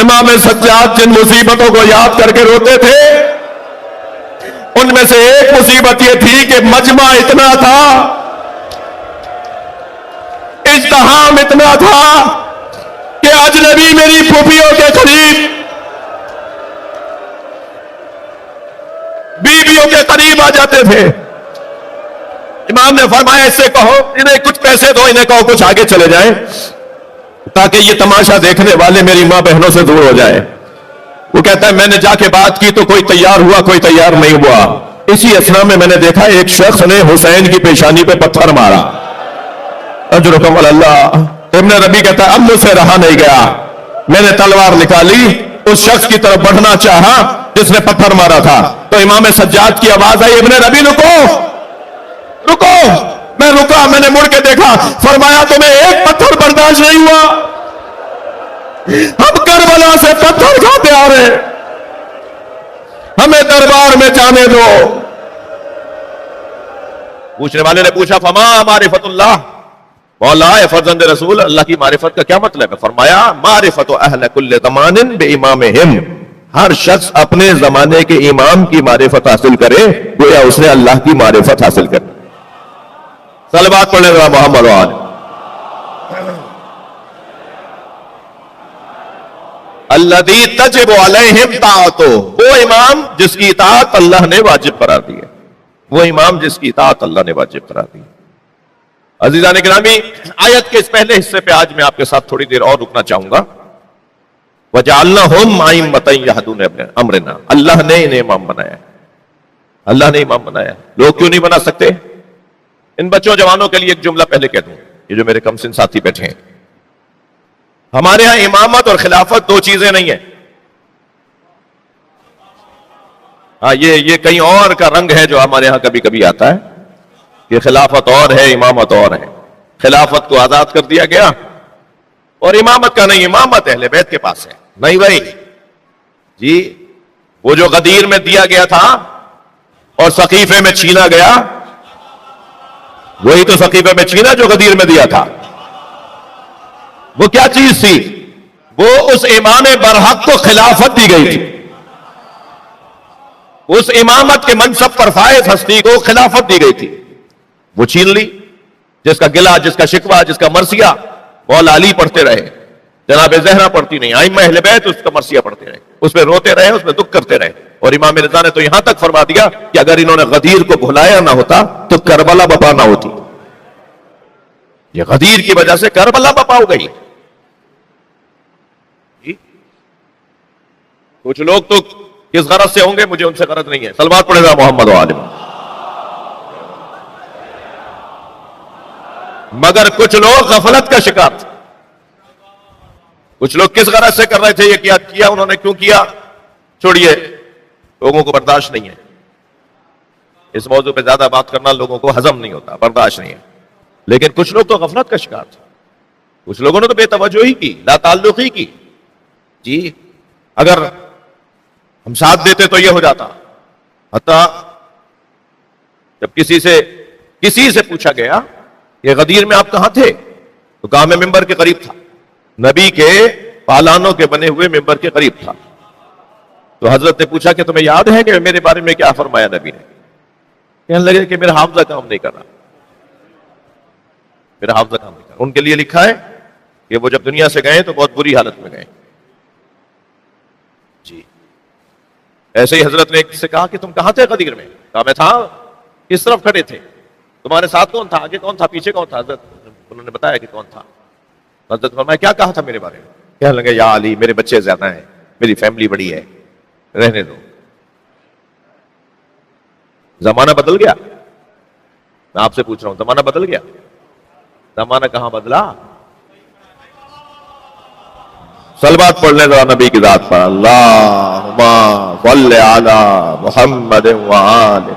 امام سجاد جن مصیبتوں کو یاد کر کے روتے تھے ان میں سے ایک مصیبت یہ تھی کہ مجمع اتنا تھا، ازدحام اتنا تھا کہ اجنبی میری پھوپھیوں کے قریب، بیویوں کے قریب آ جاتے تھے۔ امام نے فرمایا اس سے کہو انہیں کچھ پیسے دو، انہیں کہو کچھ آگے چلے جائیں تاکہ یہ تماشا دیکھنے والے میری ماں بہنوں سے دور ہو جائے۔ وہ کہتا ہے میں نے جا کے بات کی تو کوئی تیار ہوا، کوئی تیار نہیں ہوا۔ اسی اثنا میں نے دیکھا ایک شخص نے حسین کی پیشانی پہ پتھر مارا۔ اجرکم اللہ۔ ابن ربی کہتا ہے اب مجھ سے رہا نہیں گیا، میں نے تلوار نکالی، اس شخص کی طرف بڑھنا چاہا جس نے پتھر مارا تھا، تو امام سجاد کی آواز آئی ابن ربی رکو رکو۔ میں رکا، میں نے مڑ کے دیکھا، فرمایا تمہیں ایک پتھر برداشت نہیں ہوا؟ ہم کربلا سے پتھر کھاتے آ رہے، ہمیں دربار میں جانے دو۔ پوچھنے والے نے پوچھا فما معرفت اللہ، مولا فرزند رسول اللہ کی معرفت کا کیا مطلب ہے؟ فرمایا معرفت اہل کل زمان بامامہم، ہر شخص اپنے زمانے کے امام کی معرفت حاصل کرے گویا اس نے اللہ کی معرفت حاصل کرے۔ صلوات پڑھنے والا محمد وآلہ۔ الذی تجب علیہم طاعتہ، وہ امام جس کی اطاعت اللہ نے واجب قرار دی ہے، وہ امام جس کی اطاعت اللہ نے واجب قرار دی ہے۔ عزیزان گرامی، آیت کے اس پہلے حصے پہ آج میں آپ کے ساتھ تھوڑی دیر اور رکنا چاہوں گا۔ وَجَعَلْنَهُمْ أَئِمَّةً يَهْدُونَ بِأَمْرِنَا، اللہ نے انہیں امام بنایا ہے، اللہ نے امام بنایا ہے۔ لوگ کیوں نہیں بنا سکتے؟ ان بچوں جوانوں کے لیے ایک جملہ پہلے کہہ دوں، یہ جو میرے کم سن ساتھی بیٹھے ہیں، ہمارے ہاں امامت اور خلافت دو چیزیں نہیں ہیں۔ ہاں یہ کہیں اور کا رنگ ہے جو ہمارے ہاں کبھی کبھی آتا ہے کہ خلافت اور ہے امامت اور ہے۔ خلافت کو آزاد کر دیا گیا اور امامت کا نہیں، امامت اہل بیت کے پاس ہے۔ نہیں بھائی جی، وہ جو غدیر میں دیا گیا تھا اور سقیفے میں چھینا گیا، وہی تو سقیفے میں چھینا جو غدیر میں دیا تھا۔ وہ کیا چیز تھی؟ وہ اس امام برحق کو خلافت دی گئی تھی، اس امامت کے منصب پر فائز ہستی کو خلافت دی گئی تھی، وہ چھین لی۔ جس کا گلہ، جس کا شکوہ، جس کا مرثیہ مولا علی پڑھتے رہے، جناب زہرا پڑھتی نہیں، ائمہ اہل بیت اس کا مرثیہ پڑھتے رہے، اس پہ روتے رہے، اس پہ دکھ کرتے رہے۔ اور امام رضا نے تو یہاں تک فرما دیا کہ اگر انہوں نے غدیر کو بھلایا نہ ہوتا تو کربلا بپا نہ ہوتی۔ یہ غدیر کی وجہ سے کربلا بپا ہو گئی۔ کچھ لوگ تو کس غرض سے ہوں گے مجھے ان سے غرض نہیں ہے۔ صلوات پڑھے گا محمد وآلہ۔ مگر کچھ لوگ غفلت کا شکار تھے۔ کچھ لوگ کس غرض سے کر رہے تھے؟ یہ کیا انہوں نے کیوں کیا؟ چھوڑیے، لوگوں کو برداشت نہیں ہے اس موضوع پہ زیادہ بات کرنا، لوگوں کو ہضم نہیں ہوتا، برداشت نہیں ہے۔ لیکن کچھ لوگ تو غفلت کا شکار تھے، کچھ لوگوں نے تو بے توجہی کی، لا تعلقی کی۔ جی اگر ہم ساتھ دیتے تو یہ ہو جاتا۔ حتیٰ جب کسی سے پوچھا گیا کہ غدیر میں آپ کہاں تھے تو کہا میں ممبر کے قریب تھا، نبی کے پالانوں کے بنے ہوئے ممبر کے قریب تھا۔ تو حضرت نے پوچھا کہ تمہیں یاد ہے کہ میرے بارے میں کیا فرمایا نبی نے؟ کہنے لگے کہ میرا حافظہ کام نہیں کر رہا، میرا حافظہ کام نہیں کر رہا۔ ان کے لیے لکھا ہے کہ وہ جب دنیا سے گئے تو بہت بری حالت میں گئے۔ جی ایسے ہی حضرت نے ایک سے کہا کہ تم کہاں تھے غدیر میں؟ کہا میں تھا۔ کس طرف کھڑے تھے؟ تمہارے ساتھ کون تھا؟ آگے کون تھا؟ پیچھے کون تھا؟ حضرت انہوں نے بتایا کہ کون تھا۔ حضرت فرمایا کیا کہا تھا میرے بارے میں؟ کہنے لگے یا علی میرے بچے زیادہ ہیں، میری فیملی بڑی ہے، رہنے دو۔ زمانہ بدل گیا؟ میں آپ سے پوچھ رہا ہوں، زمانہ بدل گیا؟ زمانہ کہاں بدلا؟ صلوات پڑھ لیں ذرا نبی کی ذات پر، اللہم صل علی محمد وآلہ۔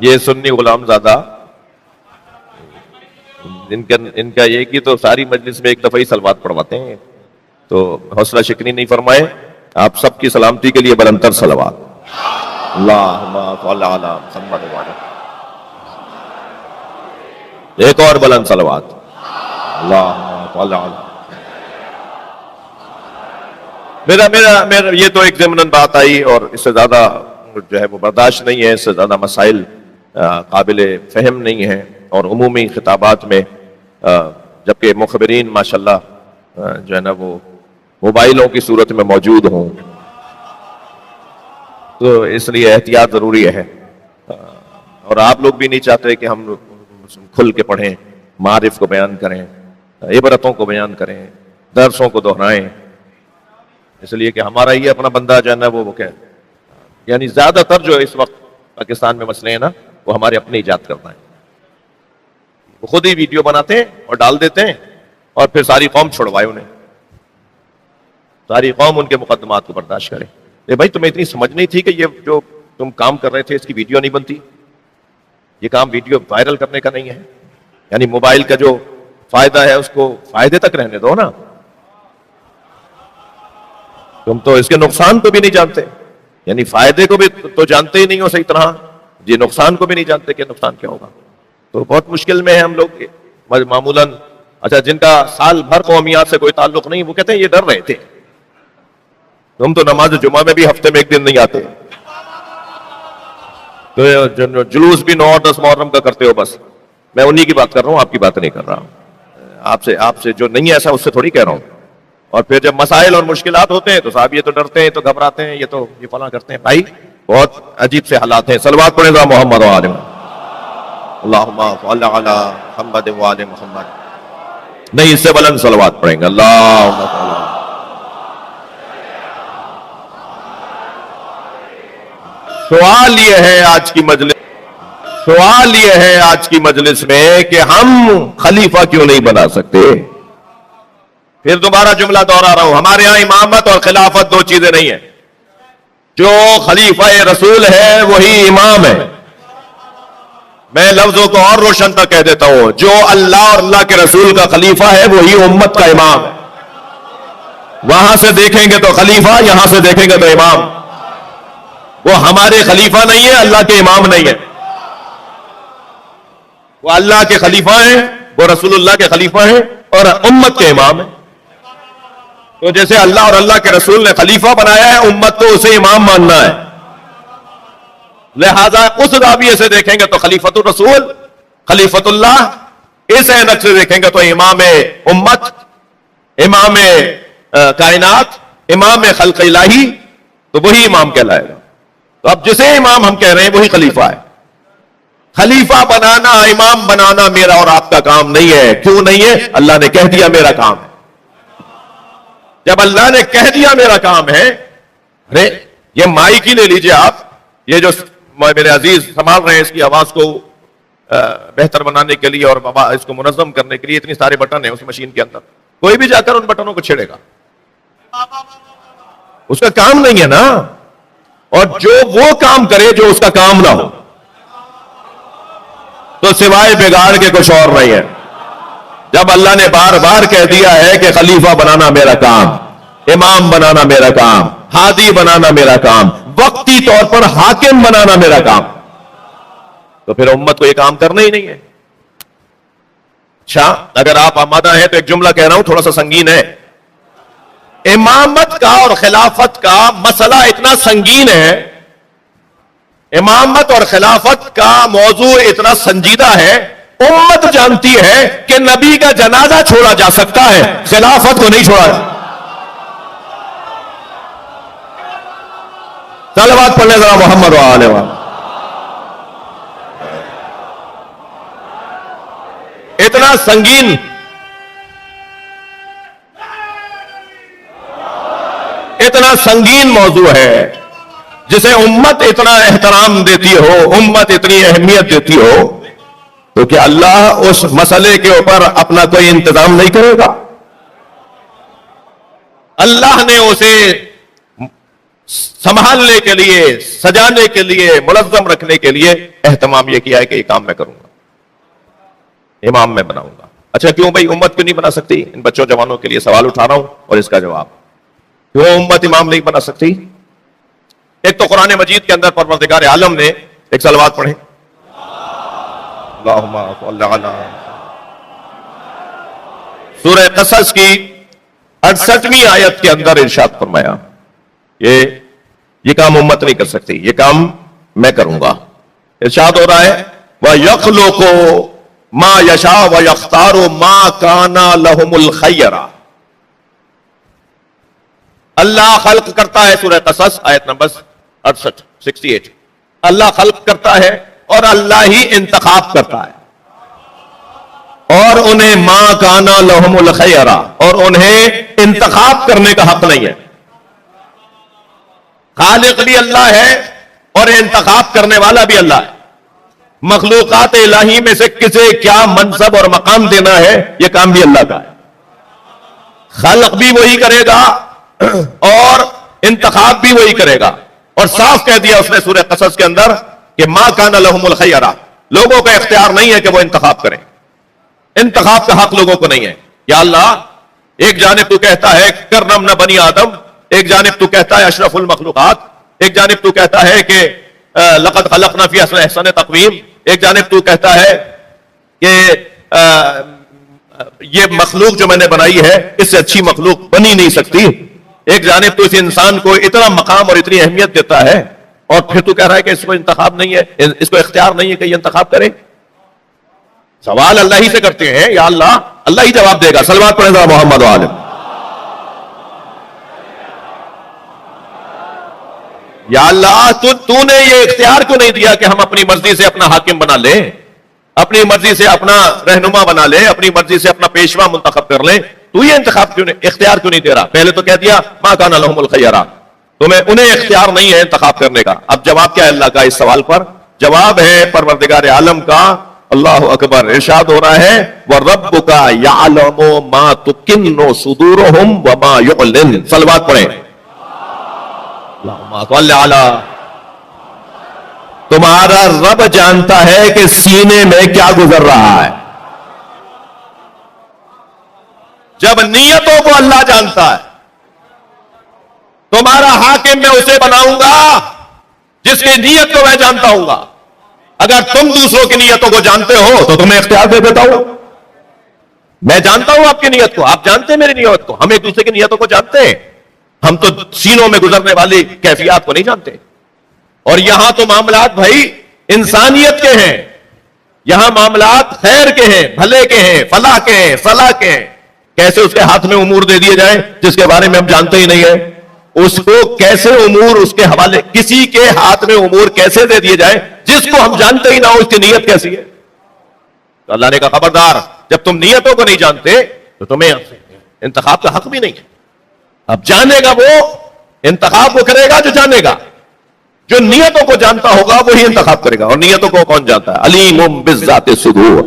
یہ سنی غلامزادہ ان کا یہ کہ تو ساری مجلس میں ایک دفعہ ہی سلوات پڑھواتے ہیں، تو حوصلہ شکنی نہیں فرمائے. آپ سب کی سلامتی کے لیے بلندتر صلوات. اللہم صل علی محمد وعلی. ایک اور بلند صلوات. اللہم صل علی. میرا یہ تو ایک ضمناً بات آئی، اور اس سے زیادہ جو ہے وہ برداشت نہیں ہے، اس سے زیادہ مسائل قابل فہم نہیں ہیں، اور عمومی خطابات میں جبکہ مخبرین ماشاءاللہ جو ہے نا وہ موبائلوں کی صورت میں موجود ہوں، تو اس لیے احتیاط ضروری ہے. اور آپ لوگ بھی نہیں چاہتے کہ ہم کھل کے پڑھیں، معارف کو بیان کریں، عبرتوں کو بیان کریں، درسوں کو دہرائیں، اس لیے کہ ہمارا یہ اپنا بندہ جو ہے نا وہ کہ یعنی زیادہ تر جو اس وقت پاکستان میں مسئلے ہیں نا وہ ہمارے اپنے ایجاد کرنا ہے. وہ خود ہی ویڈیو بناتے ہیں اور ڈال دیتے ہیں، اور پھر ساری قوم چھڑوائے انہیں، ساری قوم ان کے مقدمات کو برداشت کرے. بھائی تمہیں اتنی سمجھ نہیں تھی کہ یہ جو تم کام کر رہے تھے اس کی ویڈیو نہیں بنتی؟ یہ کام ویڈیو وائرل کرنے کا نہیں ہے، یعنی موبائل کا جو فائدہ ہے اس کو فائدے تک رہنے دو نا. تم تو اس کے نقصان کو بھی نہیں جانتے، یعنی فائدے کو بھی تو جانتے ہی نہیں ہو صحیح طرح، یہ نقصان کو بھی نہیں جانتے کہ نقصان کیا ہوگا. تو بہت مشکل میں ہیں ہم لوگ معمولاً. اچھا، جن کا سال بھر قومیات سے کوئی تعلق نہیں، وہ کہتے ہیں یہ ڈر رہے تھے. تم تو نماز جمعہ میں بھی ہفتے میں ایک دن نہیں آتے، تو جلوس بھی 9 اور 10 محرم کا کرتے ہو. بس میں انہی کی بات کر رہا ہوں، آپ کی بات نہیں کر رہا ہوں. آپ سے جو نہیں ہے ایسا اس سے تھوڑی کہہ رہا ہوں. اور پھر جب مسائل اور مشکلات ہوتے ہیں تو صاحب یہ تو ڈرتے ہیں، تو گھبراتے ہیں، یہ فلاں کرتے ہیں. بھائی بہت عجیب سے حالات ہیں. صلوات پڑھیں گا محمد وعلی اللہم صل علی محمد وعلی محمد. نہیں، اس سے بلند صلوات پڑھیں گے. اللہم صل علی. سوال یہ ہے آج کی مجلس میں کہ ہم خلیفہ کیوں نہیں بنا سکتے؟ پھر دوبارہ جملہ دوہرا رہا ہوں، ہمارے ہاں امامت اور خلافت دو چیزیں نہیں ہیں. جو خلیفہ رسول ہے وہی امام ہے. میں لفظوں کو اور روشن تک کہہ دیتا ہوں، جو اللہ اور اللہ کے رسول کا خلیفہ ہے وہی امت کا امام ہے. وہاں سے دیکھیں گے تو خلیفہ، یہاں سے دیکھیں گے تو امام. وہ ہمارے خلیفہ نہیں ہے، اللہ کے امام نہیں ہے. وہ اللہ کے خلیفہ ہیں، وہ رسول اللہ کے خلیفہ ہیں، اور امت کے امام ہیں. تو جیسے اللہ اور اللہ کے رسول نے خلیفہ بنایا ہے، امت کو اسے امام ماننا ہے. لہذا اس زاویے سے دیکھیں گے تو خلیفۃ الرسول، خلیفۃ اللہ. اس عینک سے دیکھیں گے تو امام امت، امام کائنات، امام خلق الہی، تو وہی امام کہلائے گا. تو اب جسے امام ہم کہہ رہے ہیں وہی خلیفہ ہے. خلیفہ بنانا، امام بنانا میرا اور آپ کا کام نہیں ہے. کیوں نہیں ہے؟ اللہ نے کہہ دیا میرا کام ہے. جب اللہ نے کہہ دیا میرا کام ہے، ارے یہ مائک ہی لے لیجئے آپ، یہ جو میرے عزیز سنبھال رہے ہیں اس کی آواز کو بہتر بنانے کے لیے اور اس کو منظم کرنے کے لیے اتنی سارے بٹن ہیں اس مشین کے اندر. کوئی بھی جا کر ان بٹنوں کو چھیڑے گا، اس کا کام نہیں ہے نا. اور جو وہ کام کرے جو اس کا کام نہ ہو تو سوائے بگاڑ کے کچھ اور نہیں ہے. جب اللہ نے بار بار کہہ دیا ہے کہ خلیفہ بنانا میرا کام، امام بنانا میرا کام، ہادی بنانا میرا کام، وقتی طور پر حاکم بنانا میرا کام، تو پھر امت کو یہ کام کرنا ہی نہیں ہے. اچھا، اگر آپ آمادہ ہیں تو ایک جملہ کہہ رہا ہوں، تھوڑا سا سنگین ہے. امامت کا اور خلافت کا مسئلہ اتنا سنگین ہے، امامت اور خلافت کا موضوع اتنا سنجیدہ ہے. امت جانتی ہے کہ نبی کا جنازہ چھوڑا جا سکتا ہے، خلافت کو نہیں چھوڑا. صلوات پڑھنے ذرا محمد وآلہ وسلم. اتنا سنگین، اتنا سنگین موضوع ہے جسے امت اتنا احترام دیتی ہو، امت اتنی اہمیت دیتی ہو، تو کیا اللہ اس مسئلے کے اوپر اپنا کوئی انتظام نہیں کرے گا؟ اللہ نے اسے سنبھالنے کے لیے، سجانے کے لیے، منظم رکھنے کے لیے اہتمام یہ کیا ہے کہ یہ کام میں کروں گا، امام میں بناؤں گا۔ اچھا کیوں بھائی امت کیوں نہیں بنا سکتی؟ ان بچوں جوانوں کے لیے سوال اٹھا رہا ہوں اور اس کا جواب، کیوں امت امام نہیں بنا سکتی؟ ایک تو قرآن مجید کے اندر پروردگار عالم نے ایک صلوات پڑھیں، اللہم صل علی سورہ قصص کی 68ویں آیت کے اندر ارشاد فرمایا یہ کام امت نہیں کر سکتی، یہ کام میں کروں گا۔ ارشاد ہو رہا ہے وَيَخْلُقُ مَا يَشَاءُ وَيَخْتَارُ مَا كَانَ لَهُمُ الْخَيَّرَةُ، اللہ خلق کرتا ہے، سورہ قصص آیت نمبر 68 اللہ خلق کرتا ہے اور اللہ ہی انتخاب کرتا ہے، اور انہیں ما کانا لہم الخیرہ، اور انہیں انتخاب کرنے کا حق نہیں ہے۔ خالق بھی اللہ ہے اور انتخاب کرنے والا بھی اللہ ہے۔ مخلوقات الہی میں سے کسے کیا منصب اور مقام دینا ہے، یہ کام بھی اللہ کا ہے۔ خلق بھی وہی کرے گا اور انتخاب بھی وہی کرے گا، اور صاف کہہ دیا اس نے سورہ قصص کے اندر کہ ما کان لہم الخیرہ، لوگوں کا اختیار نہیں ہے کہ وہ انتخاب کریں، انتخاب کا حق لوگوں کو نہیں ہے۔ یا اللہ ایک جانب تو کہتا ہے کرمنا بنی آدم، ایک جانب تو کہتا ہے اشرف المخلوقات، ایک جانب تو کہتا ہے کہ لقد خلقنا فی احسن تقویم، ایک جانب تو کہتا ہے کہ یہ مخلوق جو میں نے بنائی ہے اس سے اچھی مخلوق بنی نہیں سکتی، ایک جانب تو اس انسان کو اتنا مقام اور اتنی اہمیت دیتا ہے، اور پھر تو کہہ رہا ہے کہ اس کو انتخاب نہیں ہے، اس کو اختیار نہیں ہے کہ یہ انتخاب کرے۔ سوال اللہ ہی سے کرتے ہیں، یا اللہ اللہ ہی جواب دے گا۔ صلوات پڑھیں ذرا محمد وآلہ۔ یا اللہ تو نے یہ اختیار کیوں نہیں دیا کہ ہم اپنی مرضی سے اپنا حاکم بنا لیں، اپنی مرضی سے اپنا رہنما بنا لیں، اپنی مرضی سے اپنا پیشوا منتخب کر لیں؟ تو یہ انتخاب کیوں نہیں، اختیار کیوں نہیں دے رہا؟ پہلے تو کہہ دیا ما کان لہم الخیرہ، انہیں اختیار نہیں ہے انتخاب کرنے کا۔ اب جواب کیا ہے اللہ کا اس سوال پر؟ جواب ہے پروردگار عالم کا، اللہ اکبر، ارشاد ہو رہا ہے وَرَبُّكَ يَعْلَمُ مَا تُكِنُّ صُدُورُهُمْ وَمَا يُعْلِنُونَ۔ صلوات پڑھیں اللہم صل علی۔ تمہارا رب جانتا ہے کہ سینے میں کیا گزر رہا ہے۔ جب نیتوں کو اللہ جانتا ہے، تمہارا حاکم میں اسے بناؤں گا جس کی نیت کو میں جانتا ہوں گا۔ اگر تم دوسروں کی نیتوں کو جانتے ہو تو تمہیں اختیار دے دیتا ہوں۔ میں جانتا ہوں آپ کی نیت کو، آپ جانتے ہیں میری نیت کو، ہم ایک دوسرے کی نیتوں کو جانتے ہیں، ہم تو سینوں میں گزرنے والی کیفیات کو نہیں جانتے۔ اور یہاں تو معاملات بھائی انسانیت کے ہیں، یہاں معاملات خیر کے ہیں، بھلے کے ہیں، فلاح کے ہیں، صلاح کے ہیں۔ کیسے اس کے ہاتھ میں امور دے دیے جائیں جس کے بارے میں ہم جانتے ہی نہیں ہیں؟ اس کو کیسے امور اس کے حوالے، کسی کے ہاتھ میں امور کیسے دے دیے جائیں جس کو ہم جانتے ہی نہ ہو اس کی نیت کیسی ہے؟ تو اللہ نے کہا خبردار، جب تم نیتوں کو نہیں جانتے تو تمہیں انتخاب کا حق بھی نہیں ہے۔ اب جانے گا وہ، انتخاب وہ کرے گا جو جانے گا، جو نیتوں کو جانتا ہوگا وہی انتخاب کرے گا۔ اور نیتوں کو کون جانتا ہے؟ علیم بذات الصدور،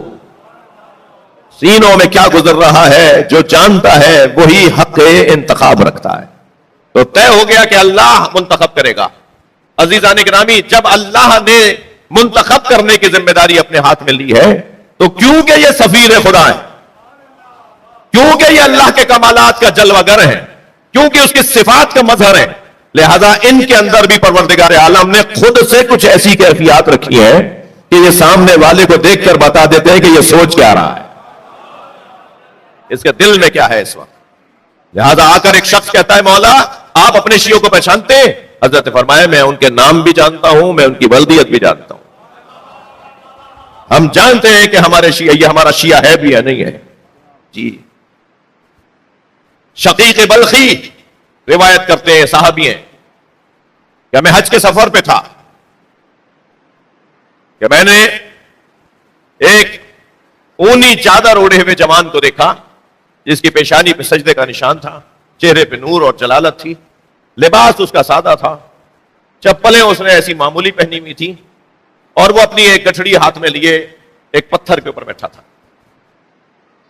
سینوں میں کیا گزر رہا ہے جو جانتا ہے وہی حق انتخاب رکھتا ہے۔ تو طے ہو گیا کہ اللہ منتخب کرے گا۔ عزیزان گرامی، جب اللہ نے منتخب کرنے کی ذمہ داری اپنے ہاتھ میں لی ہے تو کیونکہ یہ سفیر خدا ہے، کیونکہ یہ اللہ کے کمالات کا جلوہ گر ہے، کیونکہ اس کی صفات کا مظہر ہے، لہذا ان کے اندر بھی پروردگار عالم نے خود سے کچھ ایسی کیفیات رکھی ہیں کہ یہ سامنے والے کو دیکھ کر بتا دیتے ہیں کہ یہ سوچ کیا رہا ہے، اس کے دل میں کیا ہے اس وقت۔ لہذا آ کر ایک شخص کہتا ہے مولا آپ اپنے شیعوں کو پہچانتے ہیں؟ حضرت فرمایا میں ان کے نام بھی جانتا ہوں، میں ان کی بلدیت بھی جانتا ہوں، ہم جانتے ہیں کہ ہمارے شیعہ، یہ ہمارا شیعہ ہے بھی یا نہیں ہے۔ جی شقیق بلخی روایت کرتے ہیں، صحابی ہیں، کہ میں حج کے سفر پہ تھا کہ میں نے ایک اونی چادر اوڑھے ہوئے جوان کو دیکھا جس کی پیشانی پہ سجدے کا نشان تھا، چہرے پہ نور اور جلالت تھی، لباس اس کا سادہ تھا، چپلیں اس نے ایسی معمولی پہنی ہوئی تھی اور وہ اپنی ایک گٹھڑی ہاتھ میں لیے ایک پتھر کے اوپر بیٹھا تھا.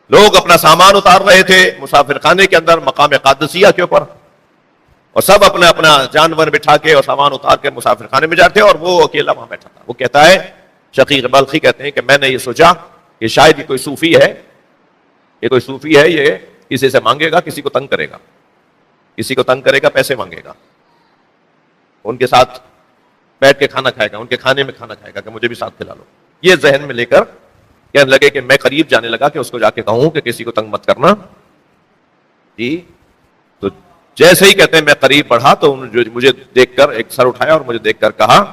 لوگ اپنا سامان اتار رہے تھے مسافر خانے کے اندر مقام قادسیہ کے اوپر, اور سب اپنا اپنا جانور بٹھا کے اور سامان اتار کے مسافر خانے میں جاتے, اور وہ اکیلا وہاں بیٹھا تھا. وہ کہتا ہے, شقیق بلخی کہتے ہیں کہ میں نے یہ سوچا کہ شاید یہ کوئی صوفی ہے, یہ کسی سے مانگے گا, کسی کو تنگ کرے گا, پیسے مانگے گا, ان کے ساتھ بیٹھ کے کھانا کھائے گا, ان کے کھانے میں کھانا کھائے گا کہ مجھے بھی ساتھ کھلا لو. یہ ذہن میں لے کر کہنے لگے کہ میں قریب جانے لگا کہ اس کو جا کے کہوں کہ کسی کو تنگ مت کرنا جی. تو جیسے ہی کہتے ہیں میں قریب بڑھا تو مجھے دیکھ کر ایک سر اٹھایا اور مجھے دیکھ کر کہا,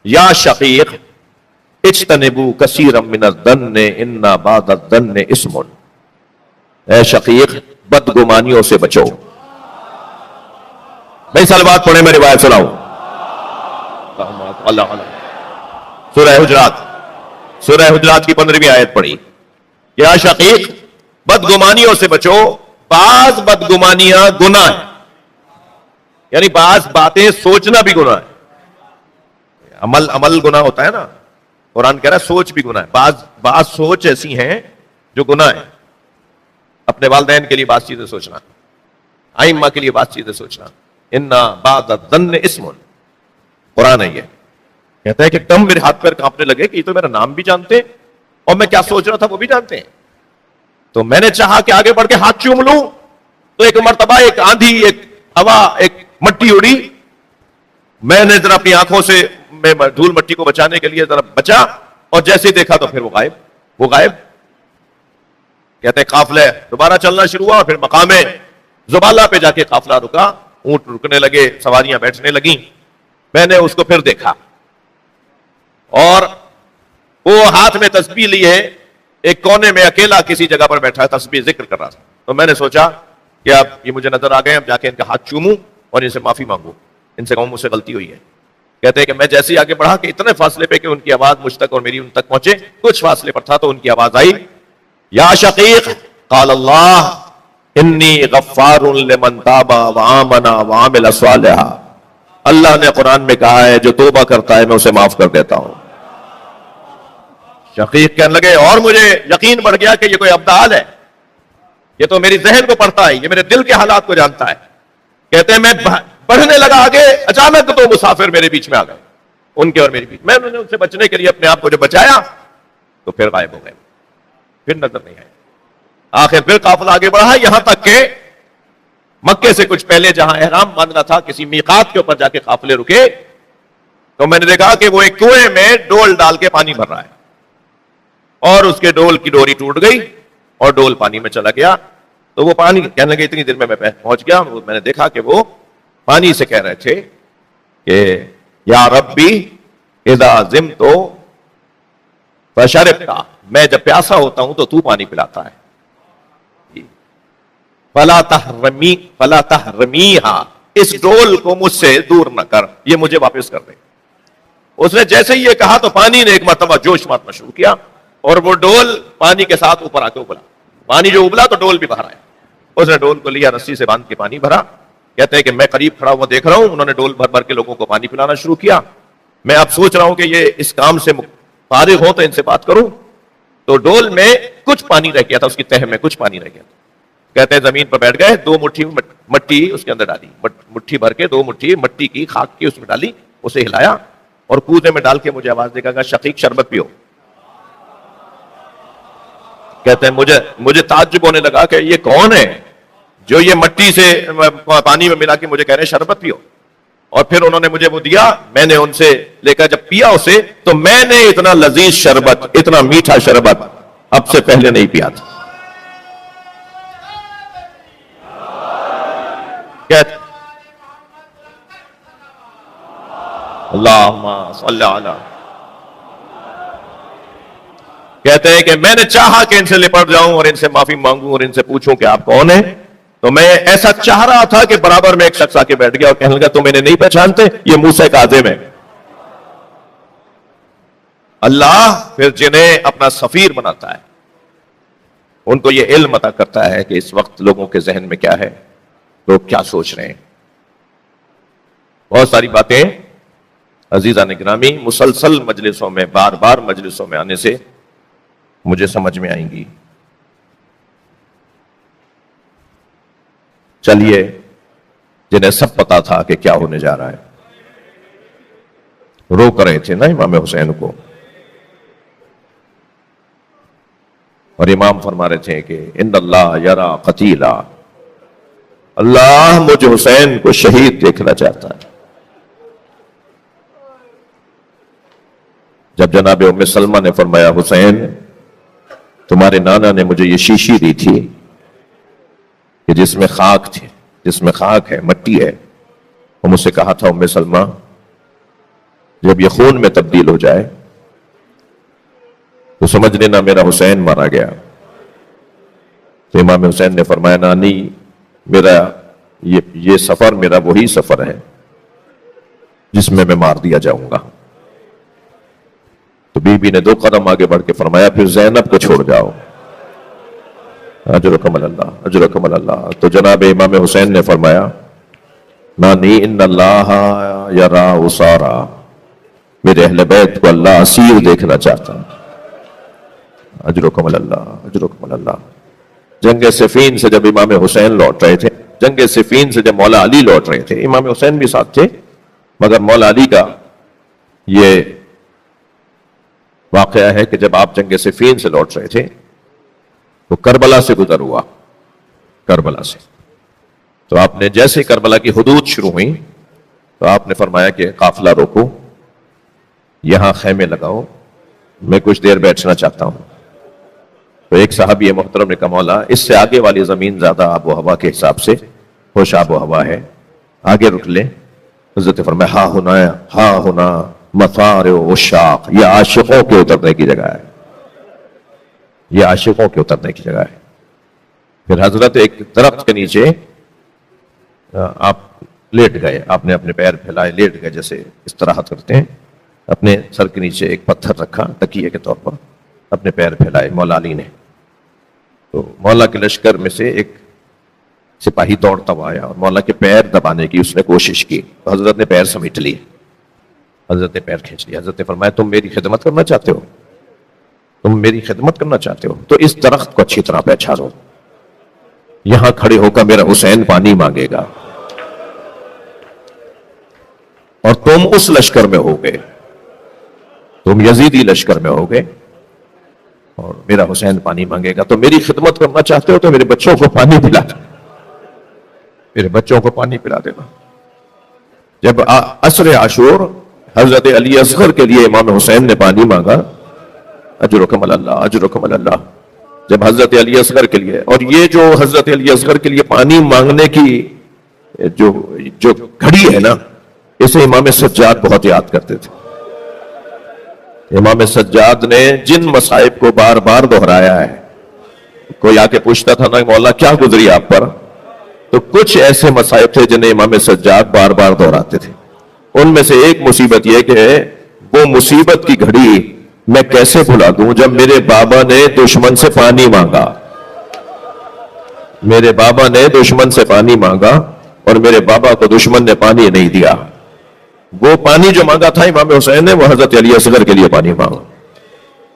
یا شقیق اجتنبوا کثیرا من الظن ان بعض الظن اسم. اے شقیق بدگمانیوں سے بچو. بھائی صلوات پڑھیں, میں روایت سناؤں. اللہ سورہ حجرات کی 15ویں آیت پڑھی, یا شقیق بدگمانیوں سے بچو, بعض بدگمانیاں گناہ ہیں, یعنی بعض باتیں سوچنا بھی گناہ ہے. عمل گناہ ہوتا ہے نا, قرآن کہہ رہا ہے سوچ بھی گناہ ہے. بعض سوچ ایسی ہیں جو گناہ ہے. اپنے والدین کے لیے بعض چیزیں سوچنا, ائمہ کے لیے بعض چیزیں سوچنا, ان بعض الظن اسم. قرآن ہے یہ کہتا ہے کہ تم میرے ہاتھ پیر کانپنے لگے کہ یہ تو میرا نام بھی جانتے اور میں کیا سوچ رہا تھا وہ بھی جانتے ہیں. تو میں نے چاہا کہ آگے بڑھ کے ہاتھ چوم لوں, تو ایک مرتبہ ایک آندھی, ایک ہوا, ایک مٹی اڑی. میں نے ذرا اپنی آنکھوں سے میں دھول مٹی کو بچانے کے لیے ذرا بچا, اور جیسے ہی دیکھا تو پھر وہ غائب. کہتے ہیں قافلہ دوبارہ چلنا شروع ہوا, پھر مقام زبالہ پہ جا کے قافلہ رکا, اونٹ رکنے لگے, سواریاں بیٹھنے لگیں. میں نے اس کو پھر دیکھا اور وہ ہاتھ میں تسبیح لیے ایک کونے میں اکیلا کسی جگہ پر بیٹھا ہے, تسبیح ذکر کر رہا تھا. تو میں نے سوچا کہ اب یہ مجھے نظر آ گئے, اب جا کے ان کا ہاتھ چوموں اور ان سے معافی مانگوں, ان سے کہوں مجھ سے غلطی ہوئی ہے. کہتے ہیں کہ میں جیسے ہی آگے بڑھا کہ اتنے فاصلے پہ کہ ان کی آواز مجھ تک اور میری ان تک پہنچے, کچھ فاصلے پر تھا تو ان کی آواز آئی, یا شقیق قال اللہ انی غفار لمن تاب وآمن وعمل صالحا. اللہ نے قرآن میں کہا ہے جو توبہ کرتا ہے میں اسے معاف کر دیتا ہوں. شقیق کہنے لگے, اور مجھے یقین بڑھ گیا کہ یہ کوئی ابدال ہے, یہ تو میری ذہن کو پڑھتا ہے, یہ میرے دل کے حالات کو جانتا ہے. کہتے ہیں میں بڑھنے لگا آگے, اچانک تو مسافر میرے بیچ میں آ گئے, ان کے اور میرے بیچ. میں نے ان سے بچنے کے لیے اپنے آپ کو جو بچایا تو پھر غائب ہو گئے, پھر نظر نہیں آئے. آخر پھر قافلہ آگے بڑھا, یہاں تک کہ مکے سے کچھ پہلے جہاں احرام باندھنا تھا کسی میقات کے اوپر جا کے قافلے رکے, تو میں نے دیکھا کہ وہ ایک کنویں میں ڈول ڈال کے پانی بھر رہا ہے, اور اس کے ڈول کی ڈوری ٹوٹ گئی اور ڈول پانی میں چلا گیا. تو وہ پانی کہنے لگے اتنی دیر میں پہنچ گیا. میں نے دیکھا کہ وہ پانی سے کہہ رہے تھے کہ یا ربی اذا زمت فشربت, میں جب پیاسا ہوتا ہوں تو تو پانی پلاتا ہے. فلا تحرمیہا, اس ڈول کو مجھ سے دور نہ کر, یہ مجھے واپس کر دے. اس نے جیسے ہی یہ کہا تو پانی نے ایک مرتبہ جوش مارنا شروع کیا, اور وہ ڈول پانی کے ساتھ اوپر آ کے ابلا. پانی جو ابلا تو ڈول بھی باہر آیا. اس نے ڈول کو لیا, رسی سے باندھ کے پانی بھرا. کہتے ہیں کہ میں قریب کھڑا ہوا دیکھ رہا ہوں, انہوں نے ڈول بھر بھر کے لوگوں کو پانی پلانا شروع کیا. میں اب سوچ رہا ہوں کہ یہ اس کام سے فارغ ہو تو ان سے بات کروں. تو ڈول میں کچھ پانی رہ گیا تھا, اس کی تہ میں کچھ پانی رہ گیا تھا. کہتے ہیں زمین پر بیٹھ گئے, 2 مٹھی مٹی اس کے اندر ڈالی, مٹھی بھر کے 2 مٹھی مٹی کی خاک کی اس میں ڈالی, اسے ہلایا اور کوزے میں ڈال کے مجھے آواز دے گا شقیق شربت پیو. کہتے ہیں مجھے تعجب ہونے لگا کہ یہ کون ہے جو یہ مٹی سے پانی میں ملا کے مجھے کہہ رہے ہیں شربت پیو. اور پھر انہوں نے مجھے وہ دیا, میں نے ان سے لے کر جب پیا اسے, تو میں نے اتنا لذیذ شربت, اتنا میٹھا شربت اب سے پہلے نہیں پیا تھا. اللہم صلی علی. کہتے ہیں کہ میں نے چاہا کہ ان سے لپٹ جاؤں اور ان سے معافی مانگوں اور ان سے پوچھوں کہ آپ کون ہیں. تو میں ایسا چاہ رہا تھا کہ برابر میں ایک شخص آ کے بیٹھ گیا اور کہنے لگا تم انہیں نہیں پہچانتے, یہ موسیٰ کاظم ہے. اللہ پھر جنہیں اپنا سفیر بناتا ہے ان کو یہ علم عطا کرتا ہے کہ اس وقت لوگوں کے ذہن میں کیا ہے, لوگ کیا سوچ رہے ہیں. بہت ساری باتیں عزیزان گرامی، مسلسل مجلسوں میں، بار بار مجلسوں میں آنے سے مجھے سمجھ میں آئیں گی. چلیے، جنہیں سب پتا تھا کہ کیا ہونے جا رہا ہے، روک رہے تھے نا امام حسین کو، اور امام فرما رہے تھے کہ ان اللہ یرا قتیلا، اللہ مجھ حسین کو شہید دیکھنا چاہتا ہے. جب جناب ام سلمہ نے فرمایا حسین تمہارے نانا نے مجھے یہ شیشی دی تھی کہ جس میں خاک تھی، جس میں خاک ہے، مٹی ہے، وہ مجھ سے کہا تھا ام سلمہ جب یہ خون میں تبدیل ہو جائے تو سمجھ لینا میرا حسین مارا گیا. تو امام حسین نے فرمایا نانی میرا یہ سفر میرا وہی سفر ہے جس میں مار دیا جاؤں گا. تو بی بی نے 2 قدم آگے بڑھ کے فرمایا پھر زینب کو چھوڑ جاؤ. اجرکم اللہ، اجرکم اللہ. تو جناب امام حسین نے فرمایا نانی ان اللہ یرا اسارا، میرے اہل بیت کو اللہ اسیر دیکھنا چاہتا ہے. اجرکم اللہ، اجرکم اللہ. جنگ صفین سے جب امام حسین لوٹ رہے تھے، جنگ صفین سے جب مولا علی لوٹ رہے تھے، امام حسین بھی ساتھ تھے، مگر مولا علی کا یہ واقعہ ہے کہ جب آپ جنگ صفین سے لوٹ رہے تھے تو کربلا سے گزر ہوا، کربلا سے. تو آپ نے جیسے کربلا کی حدود شروع ہوئی تو آپ نے فرمایا کہ قافلہ روکو، یہاں خیمے لگاؤ، میں کچھ دیر بیٹھنا چاہتا ہوں. تو ایک صحابی محترم نے کہا مولا اس سے آگے والی زمین زیادہ آب و ہوا کے حساب سے خوش آب و ہوا ہے، آگے رک لیں. حضرت فرمایا ہاں ہونا مفارع عشاق، یہ عاشقوں کے اترنے کی جگہ ہے، یہ عاشقوں کے اترنے کی جگہ ہے. پھر حضرت ایک درخت کے نیچے آپ لیٹ گئے، آپ نے اپنے پیر پھیلائے، لیٹ گئے جیسے استراحت کرتے ہیں. اپنے سر کے نیچے ایک پتھر رکھا تکیے کے طور پر، اپنے پیر پھیلائے مولا علی نے. تو مولا کے لشکر میں سے ایک سپاہی دوڑتا ہوا آیا اور مولا کے پیر دبانے کی اس نے کوشش کی. تو حضرت نے پیر سمیٹ لیے، حضرت نے پیر کھینچ لیا. حضرت نے فرمایا تم میری خدمت کرنا چاہتے ہو، تم میری خدمت کرنا چاہتے ہو تو اس درخت کو اچھی طرح پہچانو، یہاں کھڑے ہو کر میرا حسین پانی مانگے گا اور تم اس لشکر میں ہوگے، تم یزیدی لشکر میں ہوگے اور میرا حسین پانی مانگے گا. تو میری خدمت کرنا چاہتے ہو تو میرے بچوں کو پانی پلا دینا، میرے بچوں کو پانی پلا دینا. جب عصر عاشور حضرت علی اصغر کے لیے امام حسین نے پانی مانگا، اجرکم اللہ، اجرکم اللہ. جب حضرت علی اصغر کے لیے، اور یہ جو حضرت علی اصغر کے لیے پانی مانگنے کی جو گھڑی ہے نا، اسے امام سجاد بہت یاد کرتے تھے. امام سجاد نے جن مصائب کو بار بار دہرایا ہے، کوئی آ کے پوچھتا تھا نا مولا کیا گزری آپ پر، تو کچھ ایسے مصائب تھے جنہیں امام سجاد بار بار دہراتے تھے. ان میں سے ایک مصیبت یہ کہ وہ مصیبت کی گھڑی میں کیسے بھلا دوں جب میرے بابا نے دشمن سے پانی مانگا، میرے بابا نے دشمن سے پانی مانگا اور میرے بابا کو دشمن نے پانی نہیں دیا. وہ پانی جو مانگا تھا امام حسین نے، وہ حضرت علی اصغر کے لیے پانی مانگا.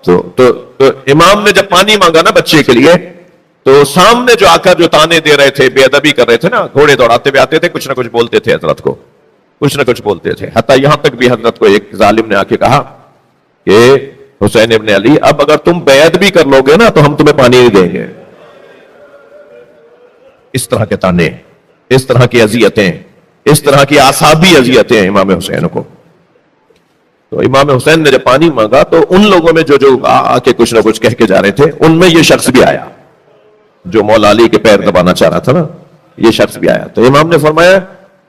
تو امام نے جب پانی مانگا نا بچے کے لیے، تو سامنے جو آ کر جو تانے دے رہے تھے، بے ادبی کر رہے تھے نا، گھوڑے دوڑاتے ہوئے آتے تھے، کچھ نہ کچھ بولتے تھے حضرت کو، کچھ نہ کچھ بولتے تھے. حتیٰ یہاں تک بھی حضرت کو ایک ظالم نے آ کے کہا کہ حسین ابن علی اب اگر تم بیعت بھی کر لو گے نا تو ہم تمہیں پانی نہیں دیں گے. اس طرح کے تانے، اس طرح کی اذیتیں، اس طرح کی اعصابی اذیتیں امام حسین کو. تو امام حسین نے جب پانی مانگا تو ان لوگوں میں جو آ کے کچھ نہ کچھ کہہ کے جا رہے تھے، ان میں یہ شخص بھی آیا جو مولا علی کے پیر دبانا چاہ رہا تھا نا، یہ شخص بھی آیا. تو امام نے فرمایا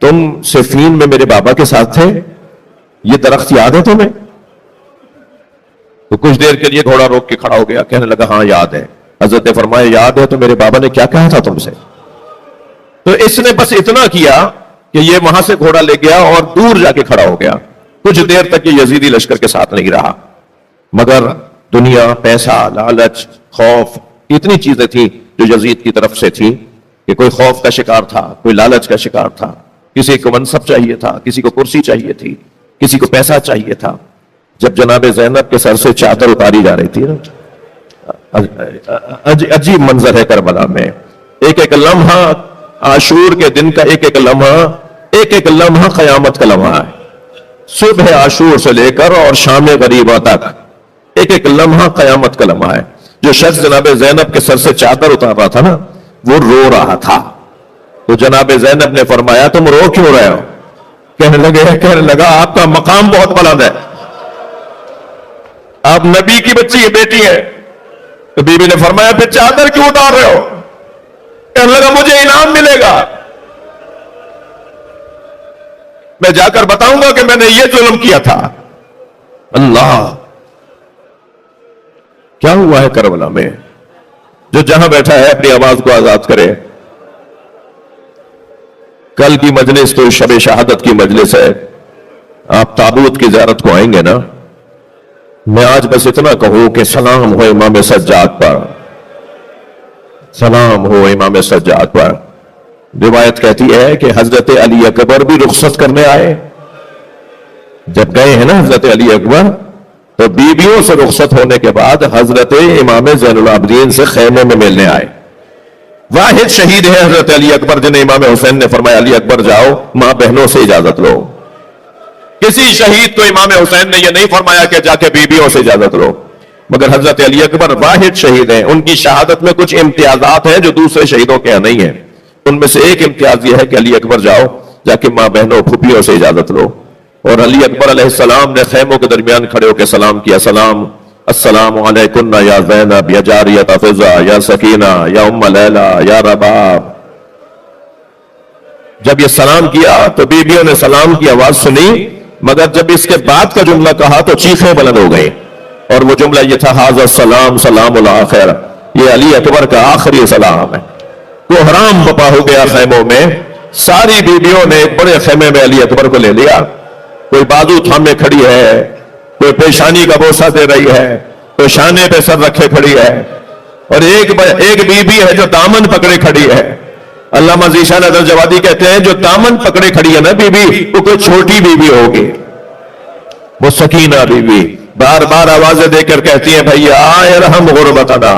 تم صفین میں میرے بابا کے ساتھ تھے، یہ درخت یاد ہے تمہیں؟ تو کچھ دیر کے لیے گھوڑا روک کے کھڑا ہو گیا، کہنے لگا ہاں یاد ہے. حضرت نے فرمایا یاد ہے تو میرے بابا نے کیا کہا تھا تم سے؟ تو اس نے بس اتنا کیا کہ یہ وہاں سے گھوڑا لے گیا اور دور جا کے کھڑا ہو گیا. کچھ دیر تک یہ یزیدی لشکر کے ساتھ نہیں رہا، مگر دنیا، پیسہ، لالچ، خوف، اتنی چیزیں تھیں جو یزید کی طرف سے تھی کہ کوئی خوف کا شکار تھا، کوئی لالچ کا شکار تھا، کسی کو منصب چاہیے تھا، کسی کو کرسی چاہیے تھی، کسی کو پیسہ چاہیے تھا. جب جناب زینب کے سر سے چادر اتاری جا رہی تھی نا، عجیب منظر ہے کربلا میں. ایک ایک لمحہ عاشور کے دن کا، ایک ایک لمحہ قیامت کا لمحہ ہے. صبح عاشور سے لے کر اور شام غریبہ تک ایک ایک لمحہ قیامت کا لمحہ ہے. جو شخص جناب زینب کے سر سے چادر اتار رہا تھا نا، وہ رو رہا تھا. تو جناب زینب نے فرمایا تم رو کیوں رہے ہو؟ کہنے لگا آپ کا مقام بہت بلند ہے، آپ نبی کی بچی کی بیٹی ہے. تو بی بی نے فرمایا پھر چادر کیوں اتار رہے ہو؟ کہنے لگا مجھے انعام ملے گا، میں جا کر بتاؤں گا کہ میں نے یہ ظلم کیا تھا. اللہ، کیا ہوا ہے کربلا میں؟ جو جہاں بیٹھا ہے اپنی آواز کو آزاد کرے. کل کی مجلس تو شب شہادت کی مجلس ہے. آپ تابوت کی زیارت کو آئیں گے نا؟ میں آج بس اتنا کہوں کہ سلام ہو امام سجاد پر، سلام ہو امام سجاد پر. روایت کہتی ہے کہ حضرت علی اکبر بھی رخصت کرنے آئے. جب گئے ہیں نا حضرت علی اکبر، تو بیویوں سے رخصت ہونے کے بعد حضرت امام زین العابدین سے خیمے میں ملنے آئے. واحد شہید ہے حضرت علی اکبر جنہیں امام حسین نے فرمایا علی اکبر جاؤ ماں بہنوں سے اجازت لو. کسی شہید کو امام حسین نے یہ نہیں فرمایا کہ جا کے بیویوں سے اجازت لو، مگر حضرت علی اکبر واحد شہید ہیں. ان کی شہادت میں کچھ امتیازات ہیں جو دوسرے شہیدوں کے یہاں نہیں ہیں. ان میں سے ایک امتیاز یہ ہے کہ علی اکبر جاؤ جا کے ماں بہنوں پھوپھیوں سے اجازت لو. اور علی اکبر علیہ السلام نے خیموں کے درمیان کھڑے ہو کے سلام کیا. السلام علیکم یا زینب یا جاریت فضا یا سکینہ یا ام لیلہ یا رباب. جب یہ سلام کیا تو بیویوں نے سلام کی آواز سنی، مگر جب اس کے بعد کا جملہ کہا تو چیخیں بلند ہو گئی. اور وہ جملہ یہ تھا ھذا السلام سلام الاخر، یہ علی اکبر کا آخری سلام ہے. کوہرام بپا ہو گیا خیموں میں. ساری بیویوں نے ایک بڑے خیمے میں علی اکبر کو لے لیا. کوئی بازو تھامے کھڑی ہے، کوئی پیشانی کا بوسہ دے رہی ہے، کوئی شانے پہ سر رکھے کھڑی ہے، اور ایک بیوی ہے جو دامن پکڑے کھڑی ہے. علامہ ذیشان ادر جوادی کہتے ہیں جو دامن پکڑے کھڑی ہے نا بیوی، وہ کوئی چھوٹی بیوی ہوگی، وہ سکینہ بیوی. بار بار آوازیں دے کر کہتی ہیں بھیا ارحم غربتنا،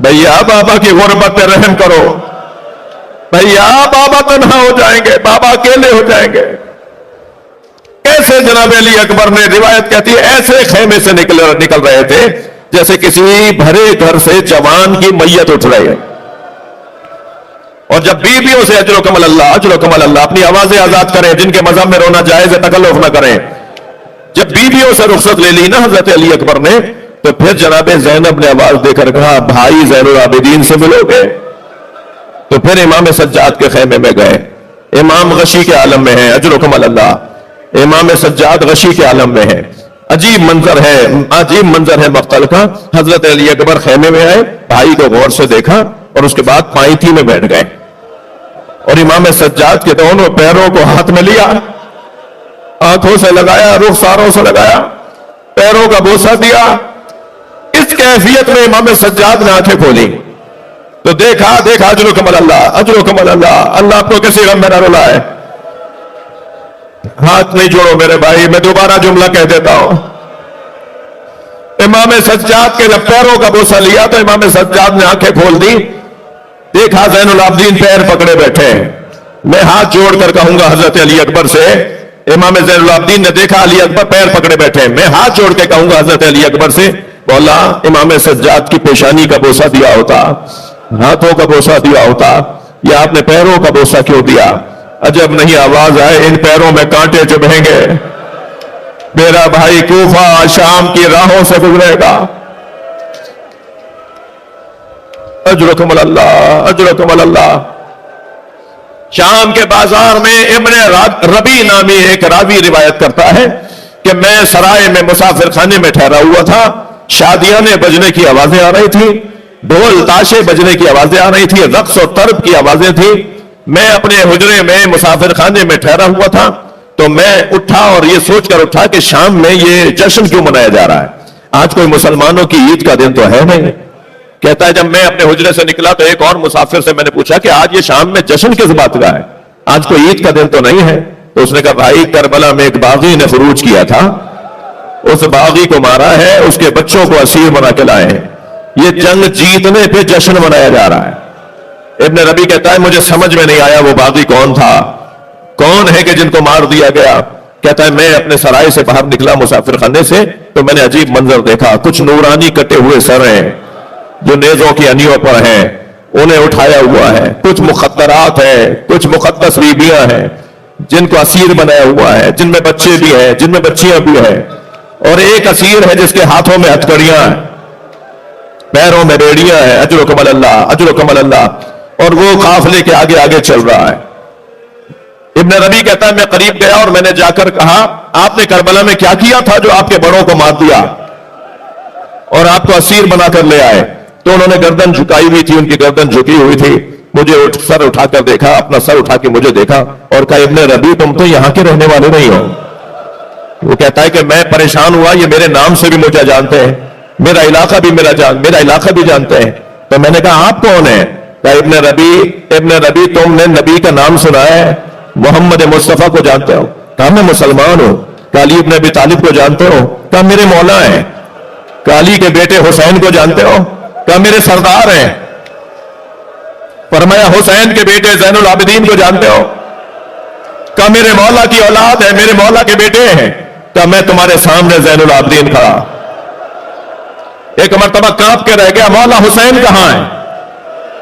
بھیا بابا کی غربت پہ رحم کرو، بھیا بابا تنہا ہو جائیں گے، بابا اکیلے ہو جائیں گے. ایسے جناب علی اکبر نے، روایت کہتی ہے ایسے خیمے سے نکل رہے تھے جیسے کسی بھرے گھر سے جوان کی میت اٹھ رہی ہے. اور جب بیویوں سے اجرکم اللہ اجرکم اللہ، اپنی آوازیں آزاد کریں، جن کے مذہب میں رونا جائز ہے تکلف نہ کریں. جب بیویوں سے رخصت لے لی نا حضرت علی اکبر نے، تو پھر جناب زینب نے آواز دے کر کہا بھائی زین العابدین سے ملو گے؟ تو پھر امام سجاد کے خیمے میں گئے. امام غشی کے عالم میں ہیں، اجرکم اللہ. امام سجاد غشی کے عالم میں ہے. عجیب منظر ہے مقتل کا. حضرت علی اکبر خیمے میں آئے، بھائی کو غور سے دیکھا اور اس کے بعد پائنتی میں بیٹھ گئے، اور امام سجاد کے دونوں پیروں کو ہاتھ میں لیا، آنکھوں سے لگایا، رخساروں سے لگایا، پیروں کا بوسہ دیا. اس کیفیت میں امام سجاد نے آنکھیں کھولی تو دیکھا اجرکم اللہ اجرکم اللہ، اللہ آپ کو کسی غم میں نہ رلائے. ہاتھ نہیں جوڑو میرے بھائی، میں دوبارہ جملہ کہہ دیتا ہوں. امام سجاد کے جب پیروں کا بوسہ لیا تو امام سجاد نے آنکھیں کھول دی. دیکھا زین العابدین پیر پکڑے بیٹھے. میں ہاتھ جوڑ کر کہوں گا حضرت علی اکبر سے، امام زین العابدین نے دیکھا علی اکبر پیر پکڑے بیٹھے. میں ہاتھ جوڑ کے کہوں گا حضرت علی اکبر سے، مولا امام سجاد کی پیشانی کا بوسہ دیا ہوتا، ہاتھوں کا بوسہ دیا ہوتا، یا آپ نے پیروں کا بوسہ کیوں دیا؟ عجب نہیں آواز آئے ان پیروں میں کانٹے چبھیں گے، میرا بھائی کوفہ شام کی راہوں سے گزرے گا. اجرکم اللہ اجرکم اللہ. شام کے بازار میں ابن ربی نامی ایک راوی روایت کرتا ہے کہ میں سرائے میں مسافر خانے میں ٹھہرا ہوا تھا. شادیاں بجنے کی آوازیں آ رہی تھی، ڈھول تاشے بجنے کی آوازیں آ رہی تھی، رقص و طرب کی آوازیں تھی. میں اپنے حجرے میں مسافر خانے میں ٹھہرا ہوا تھا تو میں اٹھا اور یہ سوچ کر اٹھا کہ شام میں یہ جشن کیوں منایا جا رہا ہے؟ آج کوئی مسلمانوں کی عید کا دن تو ہے نہیں. کہتا ہے جب میں اپنے حجرے سے نکلا تو ایک اور مسافر سے میں نے پوچھا کہ آج یہ شام میں جشن کس بات کا ہے؟ آج کوئی عید کا دن تو نہیں ہے. تو اس نے کہا بھائی کربلا میں ایک باغی نے خروج کیا تھا، اس باغی کو مارا ہے، اس کے بچوں کو اسیر بنا کے لائے ہیں، یہ جنگ جیتنے پہ جشن منایا جا رہا ہے۔ ابن ربی کہتا ہے مجھے سمجھ میں نہیں آیا وہ باغی کون تھا، کون ہے کہ جن کو مار دیا گیا۔ کہتا ہے میں اپنے سرائے سے باہر نکلا مسافر خانے سے تو میں نے عجیب منظر دیکھا، کچھ نورانی کٹے ہوئے سر ہیں جو نیزوں کی انیوں پر ہیں، انہیں اٹھایا ہوا ہے، کچھ مخدرات ہیں، کچھ مقدس بیبیاں ہیں جن کو اسیر بنایا ہوا ہے، جن میں بچے بھی ہیں، جن میں بچیاں بھی ہیں، اور ایک اسیر ہے جس کے ہاتھوں میں ہتھکڑیاں ہیں، پیروں میں بیڑیاں ہیں، اجرکم اللہ اجرکم اللہ، اور وہ قافلے کے آگے آگے چل رہا ہے۔ ابن ربی کہتا ہے میں قریب گیا اور میں نے جا کر کہا آپ نے کربلا میں کیا کیا تھا جو آپ کے بڑوں کو مار دیا اور آپ کو اسیر بنا کر لے آئے؟ تو انہوں نے گردن جھکائی ہوئی تھی، ان کی گردن جھکی ہوئی تھی، مجھے سر اٹھا کر دیکھا، اپنا سر اٹھا کے مجھے دیکھا اور کہا ابن ربی تم تو یہاں کے رہنے والے نہیں ہو۔ وہ کہتا ہے کہ میں پریشان ہوا، یہ میرے نام سے بھی مجھے جانتے ہیں، میرا علاقہ بھی جانتے ہیں۔ تو میں نے کہا آپ کون ہیں؟ کہا ابن ربی تم نے نبی کا نام سنا ہے، محمد مصطفیٰ کو جانتے ہو؟ کہا میں مسلمان ہوں۔ کہا علی ابن ابی طالب کو جانتے ہو؟ کہا میرے مولا ہیں۔ کہا علی کے بیٹے حسین کو جانتے ہو؟ کہا میرے سردار ہیں۔ فرمایا حسین کے بیٹے زین العابدین کو جانتے ہو؟ کہا میرے مولا کی اولاد ہے، میرے مولا کے بیٹے ہیں۔ کہا میں تمہارے سامنے زین العابدین کھڑا۔ ایک مرتبہ کانپ کے رہ گیا، مولا حسین کہاں ہے؟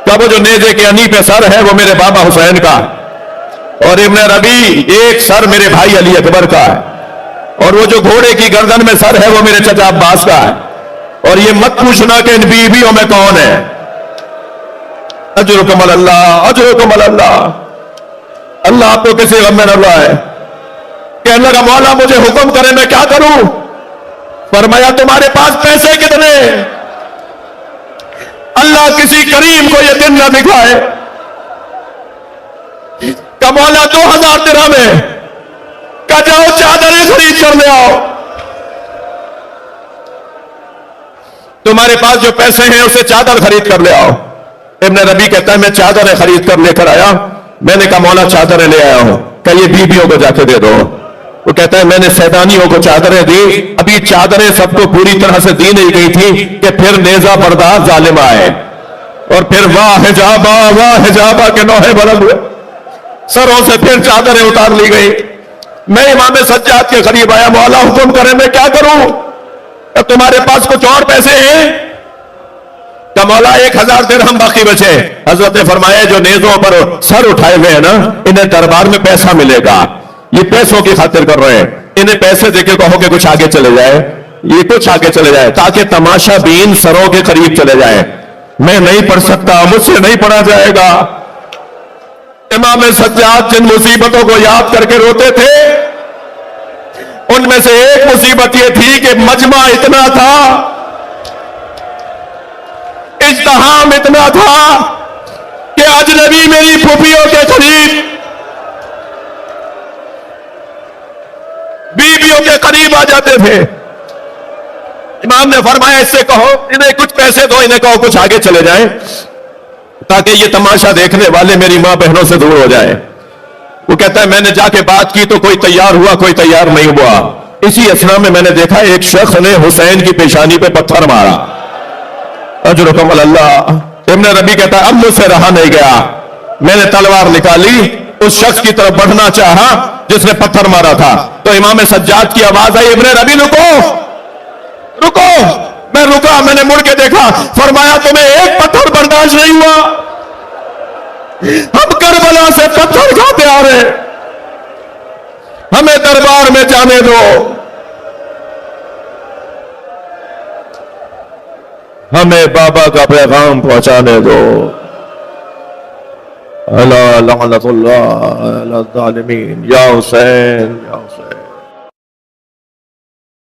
کہا وہ جو نیزے کے انی پہ سر ہے وہ میرے بابا حسین کا ہے، اور ابن ربی ایک سر میرے بھائی علی اکبر کا ہے، اور وہ جو گھوڑے کی گردن میں سر ہے وہ میرے چچا عباس کا ہے، اور یہ مت پوچھنا کہ ان بیویوں میں کون ہے۔ اجرکم اللہ اجرکم اللہ۔ اللہ آپ کو کسی غم میں نہ لائے۔ کہنے لگا مولا مجھے حکم کرے میں کیا کروں؟ فرمایا تمہارے پاس پیسے کتنے؟ اللہ کسی کریم کو یہ دن نہ دکھائے۔ کہ مولا 2000 درہم ہے، کہ جاؤ چادریں خرید کر لے آؤ۔ تمہارے پاس جو پیسے ہیں اسے چادر خرید کر لے آؤ۔ ابن ربی کہتا ہے میں چادریں خرید کر لے کر آیا، میں نے کہا مولا چادریں لے آیا ہوں، کہ یہ بیویوں کو جا کے دے دو۔ وہ کہتا ہے میں نے سیدانیوں کو چادریں دی، ابھی چادریں سب کو پوری طرح سے دی نہیں گئی تھی کہ پھر نیزہ بردار ظالم آئے، اور پھر واہ حجابہ کے نوحے بلند ہوئے، سروں سے پھر چادریں اتار لی گئی۔ میں امام سجاد کے قریب آیا، مولا حکم کرے میں کیا کروں؟ تمہارے پاس کچھ اور پیسے ہیں؟ کہ مولا 1000 درہم باقی بچے۔ حضرت نے فرمایا جو نیزوں پر سر اٹھائے ہوئے ہیں نا انہیں دربار میں پیسہ ملے گا، یہ پیسوں کی خاطر کر رہے ہیں، انہیں پیسے دے کے کہو کہ کچھ آگے چلے جائے، یہ کچھ آگے چلے جائے تاکہ تماشا بین سروں کے قریب چلے جائے۔ میں نہیں پڑھ سکتا، مجھ سے نہیں پڑھا جائے گا۔ امام سجاد جن مصیبتوں کو یاد کر کے روتے تھے ان میں سے ایک مصیبت یہ تھی کہ مجمع اتنا تھا، ازدحام اتنا تھا کہ اجنبی میری پھوپھیوں کے قریب، بیویوں کے قریب آ جاتے تھے۔ امام نے فرمایا اس سے کہو انہیں کچھ پیسے دو، انہیں کہو کچھ آگے چلے جائیں تاکہ یہ تماشا دیکھنے والے میری ماں بہنوں سے دور ہو جائے۔ وہ کہتا ہے میں نے جا کے بات کی تو کوئی تیار ہوا، کوئی تیار نہیں ہوا۔ اسی اثنا میں میں نے دیکھا ایک شخص نے حسین کی پیشانی پہ پتھر مارا۔ اجرکم اللہ۔ ابن ربی کہتا ہے اب مجھ سے رہا نہیں گیا، میں نے تلوار نکالی، اس شخص کی طرف بڑھنا چاہا جس نے پتھر مارا تھا، تو امام سجاد کی آواز آئی ابن ربی رکو رکو۔ میں رکا، میں نے مڑ کے دیکھا، فرمایا تمہیں ایک پتھر برداشت نہیں ہوا؟ ہم کربلا سے پتھر کھاتے آ رہے، ہمیں دربار میں جانے دو، ہمیں بابا کا پیغام پہنچانے دو۔ الا لعنت اللہ علی الظالمین۔ یا حسین یا حسین۔